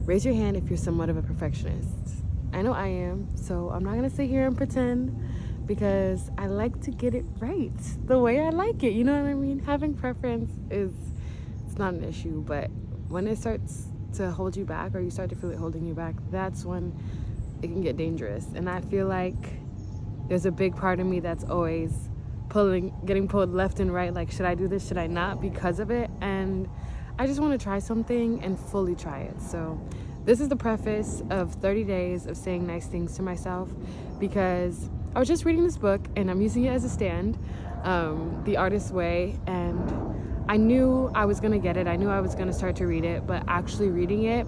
Raise your hand if you're somewhat of a perfectionist. I know I am, so I'm not gonna sit here and pretend, because I like to get it right the way I like it. You know what I mean? Having preference it's not an issue, but when it starts to hold you back, or you start to feel it holding you back, that's when it can get dangerous. And I feel like there's a big part of me that's always getting pulled left and right, like, should I do this, should I not, because of it. And I just want to try something and fully try it. So this is the preface of 30 days of saying nice things to myself, because I was just reading this book and I'm using it as a stand, The Artist's Way, and I knew I was gonna get it. I knew I was gonna start to read it, but actually reading it,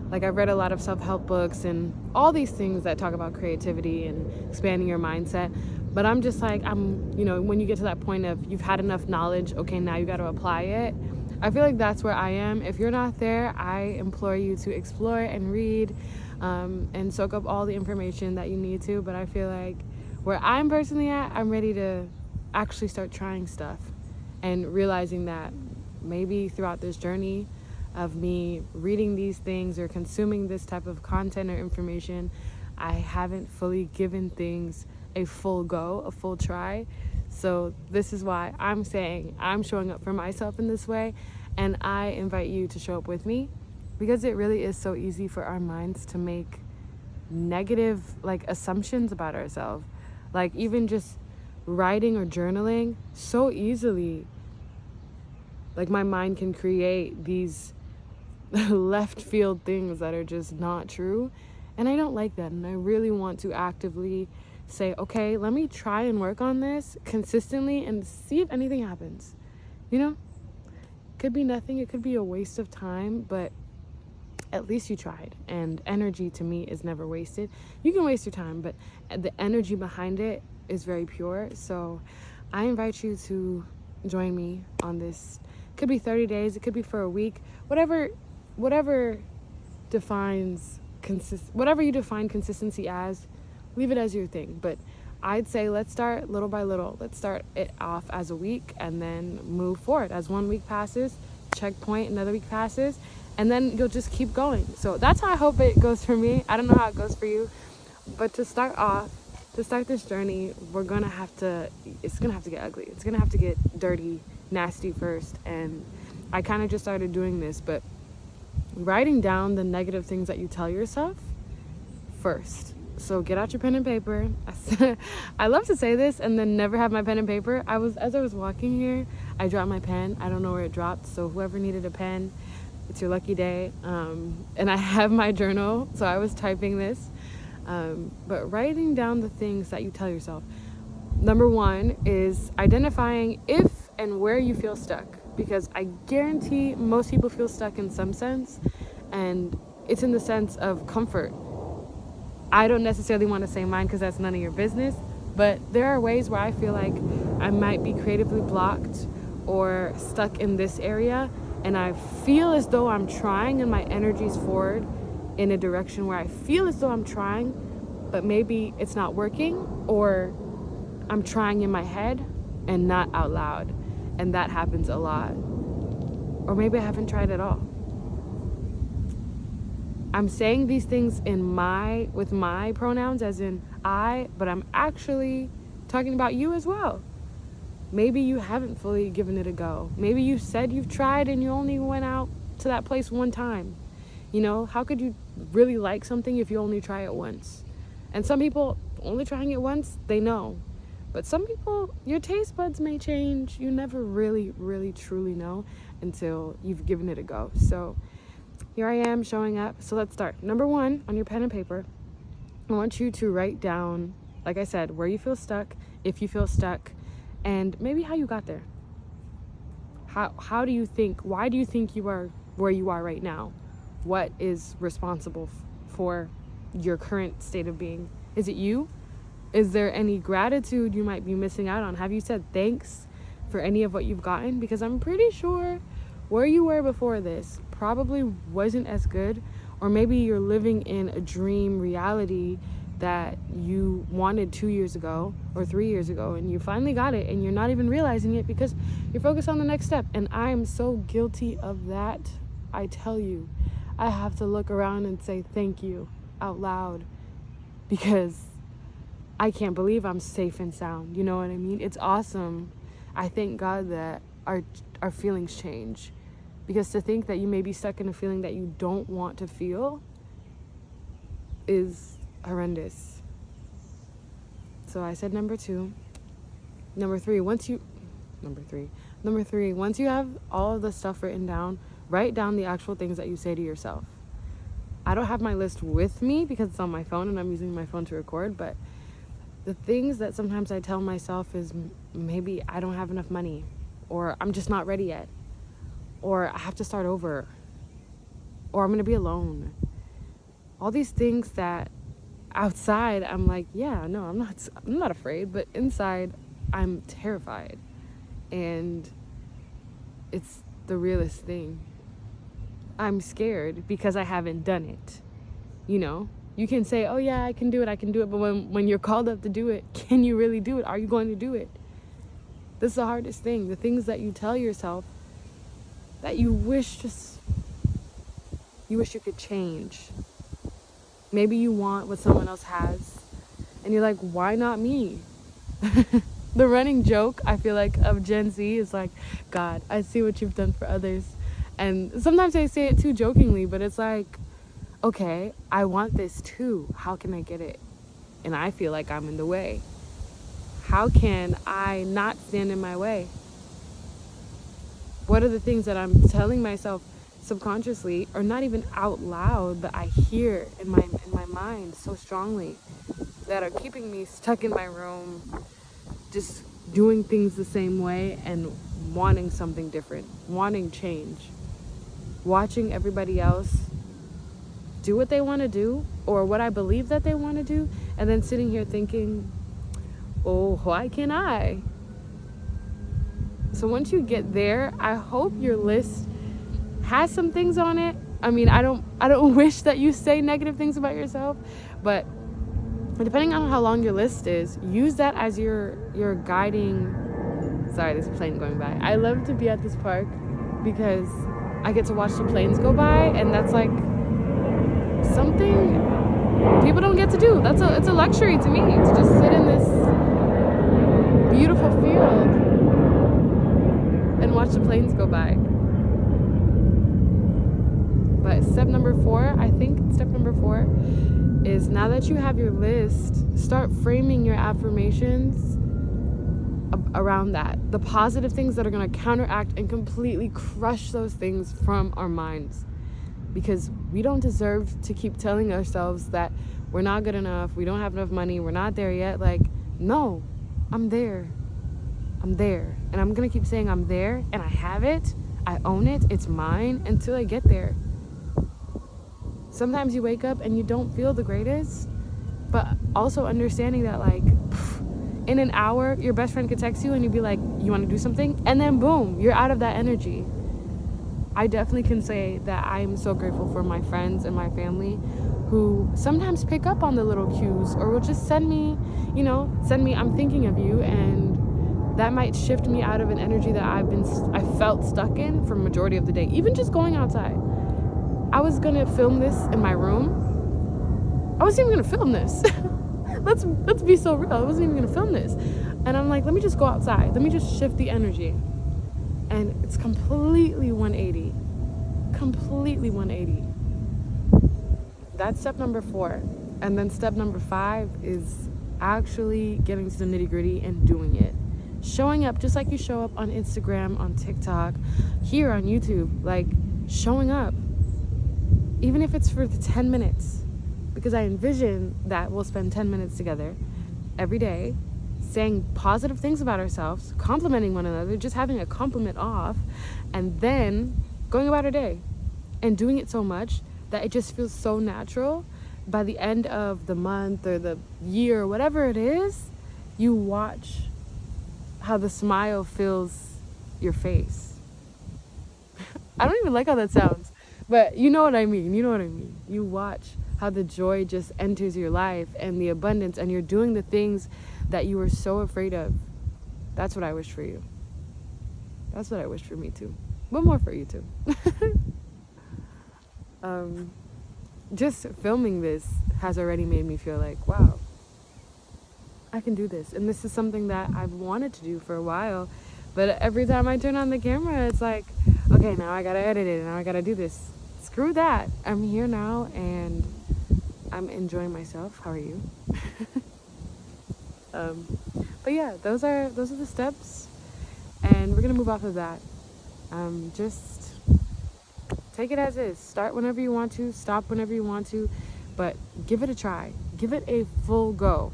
like, I've read a lot of self-help books and all these things that talk about creativity and expanding your mindset, but I'm just like, when you get to that point of you've had enough knowledge, okay, now you got to apply it. I feel like that's where I am. If you're not there, I implore you to explore and read, and soak up all the information that you need to. But I feel like where I'm personally at, I'm ready to actually start trying stuff and realizing that maybe throughout this journey of me reading these things or consuming this type of content or information, I haven't fully given things a full go, a full try. So this is why I'm saying I'm showing up for myself in this way, and I invite you to show up with me, because it really is so easy for our minds to make negative, like, assumptions about ourselves. Like, even just writing or journaling, so easily, like, my mind can create these left field things that are just not true, and I don't like that. And I really want to actively say, okay, let me try and work on this consistently and see if anything happens. It could be nothing, it could be a waste of time, but at least you tried. And energy, to me, is never wasted. You can waste your time, but the energy behind it is very pure. So I invite you to join me on this. It could be 30 days, it could be for a week, whatever defines whatever you define consistency as, leave it as your thing. But I'd say let's start little by little. Let's start it off as a week and then move forward. As 1 week passes, checkpoint, another week passes, and then you'll just keep going. So that's how I hope it goes for me. I don't know how it goes for you, but to start this journey, it's gonna have to get ugly. It's gonna have to get dirty, nasty first. And I kind of just started doing this, but writing down the negative things that you tell yourself first. So get out your pen and paper. I love to say this and then never have my pen and paper. As I was walking here, I dropped my pen. I don't know where it dropped, so whoever needed a pen, it's your lucky day. And I have my journal, so I was typing this. But writing down the things that you tell yourself. Number 1 is identifying if and where you feel stuck, because I guarantee most people feel stuck in some sense, and it's in the sense of comfort. I don't necessarily want to say mine, because that's none of your business, but there are ways where I feel like I might be creatively blocked or stuck in this area, and I feel as though I'm trying and my energy's forward in a direction where I feel as though I'm trying, but maybe it's not working, or I'm trying in my head and not out loud, and that happens a lot. Or maybe I haven't tried at all. I'm saying these things with my pronouns, as in I, but I'm actually talking about you as well. Maybe you haven't fully given it a go. Maybe you said you've tried and you only went out to that place one time. How could you really like something if you only try it once? And some people, only trying it once, they know. But some people, your taste buds may change. You never really, really, truly know until you've given it a go. So here I am showing up. So let's start. Number 1, on your pen and paper, I want you to write down, like I said, where you feel stuck, if you feel stuck, and maybe how you got there. How do you think, why do you think you are where you are right now? What is responsible for your current state of being? Is it you? Is there any gratitude you might be missing out on? Have you said thanks for any of what you've gotten? Because I'm pretty sure where you were before this probably wasn't as good, or maybe you're living in a dream reality that you wanted 2 years ago or 3 years ago, and you finally got it and you're not even realizing it because you're focused on the next step. And I am so guilty of that. I tell you, I have to look around and say thank you out loud because I can't believe I'm safe and sound. You know what I mean? It's awesome. I thank God that our feelings change, because to think that you may be stuck in a feeling that you don't want to feel is horrendous. So I said number three, once you have all of the stuff written down, write down the actual things that you say to yourself. I don't have my list with me because it's on my phone and I'm using my phone to record, but the things that sometimes I tell myself is maybe I don't have enough money, or I'm just not ready yet, or I have to start over, or I'm going to be alone. All these things that outside I'm like, yeah, no, I'm not afraid, but inside I'm terrified. And it's the realest thing. I'm scared because I haven't done it. You know, you can say, oh yeah, I can do it, but when you're called up to do it, can you really do it? Are you going to do it? This is the hardest thing. The things that you tell yourself that you wish you could change. Maybe you want what someone else has and you're like, why not me? The running joke, I feel like, of Gen Z is like, God, I see what you've done for others. And sometimes I say it too jokingly, but it's like, okay, I want this too. How can I get it? And I feel like I'm in the way. How can I not stand in my way? What are the things that I'm telling myself subconsciously, or not even out loud, but I hear in my mind so strongly, that are keeping me stuck in my room, just doing things the same way and wanting something different, wanting change, watching everybody else do what they want to do or what I believe that they want to do, and then sitting here thinking, oh, why can't I? So once you get there, I hope your list has some things on it. I mean, I don't wish that you say negative things about yourself, but depending on how long your list is, use that as your guiding. Sorry, there's a plane going by. I love to be at this park because I get to watch the planes go by, and that's like something people don't get to do. It's a luxury to me to just sit in this beautiful field and watch the planes go by. But step number 4 is, now that you have your list, start framing your affirmations around that. The positive things that are going to counteract and completely crush those things from our minds. Because we don't deserve to keep telling ourselves that we're not good enough, we don't have enough money, we're not there yet. Like, no, I'm there. And I'm going to keep saying I'm there, and I have it, I own it, it's mine, until I get there. Sometimes you wake up and you don't feel the greatest, but also understanding that, like, in an hour, your best friend could text you and you'd be like, you want to do something? And then boom, you're out of that energy. I definitely can say that I am so grateful for my friends and my family who sometimes pick up on the little cues, or will just send me, I'm thinking of you, and that might shift me out of an energy that I felt stuck in for the majority of the day. Even just going outside. I was gonna film this in my room. I wasn't even gonna film this. Let's be so real. I wasn't even gonna film this. And I'm like, let me just go outside. Let me just shift the energy. And it's completely 180. Completely 180. That's step number 4. And then step number 5 is actually getting to the nitty-gritty and doing it. Showing up just like you show up on Instagram, on TikTok, here on YouTube. Like, showing up. Even if it's for the 10 minutes. Because I envision that we'll spend 10 minutes together every day, saying positive things about ourselves, complimenting one another, just having a compliment off, and then going about our day and doing it so much that it just feels so natural. By the end of the month or the year, whatever it is, you watch how the smile fills your face. I don't even like how that sounds, but you know what I mean. You watch how the joy just enters your life and the abundance, and you're doing the things that you were so afraid of. That's what I wish for you. That's what I wish for me too. But more for you too. Just filming this has already made me feel like, wow, I can do this. And this is something that I've wanted to do for a while. But every time I turn on the camera, it's like, okay, now I gotta edit it. Now I gotta do this. Screw that. I'm here now and I'm enjoying myself. How are you? But yeah, those are the steps. And we're gonna move off of that. Just take it as is. Start whenever you want to. Stop whenever you want to. But give it a try. Give it a full go.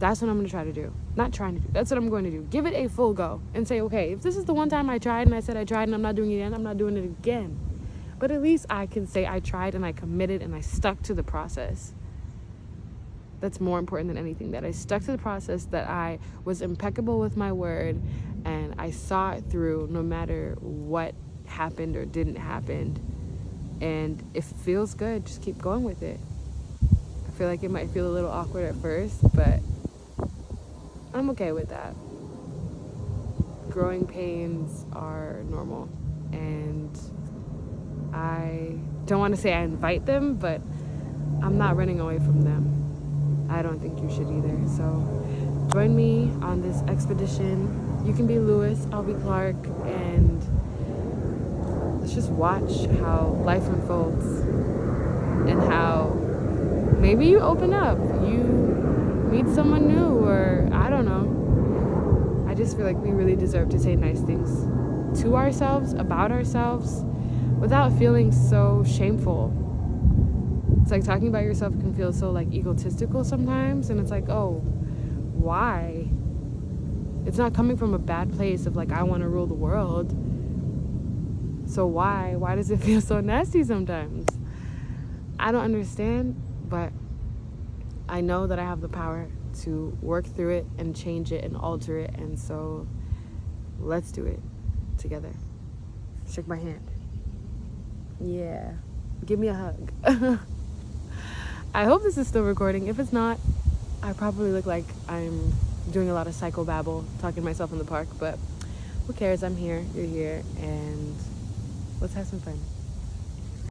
That's what I'm going to try to do. Not trying to do. That's what I'm going to do. Give it a full go and say, okay, if this is the one time I tried and I said I tried and I'm not doing it again, I'm not doing it again. But at least I can say I tried and I committed and I stuck to the process. That's more important than anything. That I stuck to the process, that I was impeccable with my word, and I saw it through no matter what happened or didn't happen. And if it feels good, just keep going with it. I feel like it might feel a little awkward at first, but I'm okay with that. Growing pains are normal, and I don't want to say I invite them, but I'm not running away from them. I don't think you should either. So join me on this expedition. You can be Lewis, I'll be Clark, and let's just watch how life unfolds and how maybe you open up, you meet someone new, or I don't know. I just feel like we really deserve to say nice things to ourselves, about ourselves, without feeling so shameful. It's like talking about yourself can feel so like egotistical sometimes, and it's like, oh, why? It's not coming from a bad place of like, I want to rule the world. So why does it feel so nasty sometimes? I don't understand, but I know that I have the power to work through it and change it and alter it, and so let's do it together. Shake my hand. Yeah. Give me a hug. I hope this is still recording. If it's not, I probably look like I'm doing a lot of psychobabble, talking to myself in the park, but who cares? I'm here, you're here, and let's have some fun.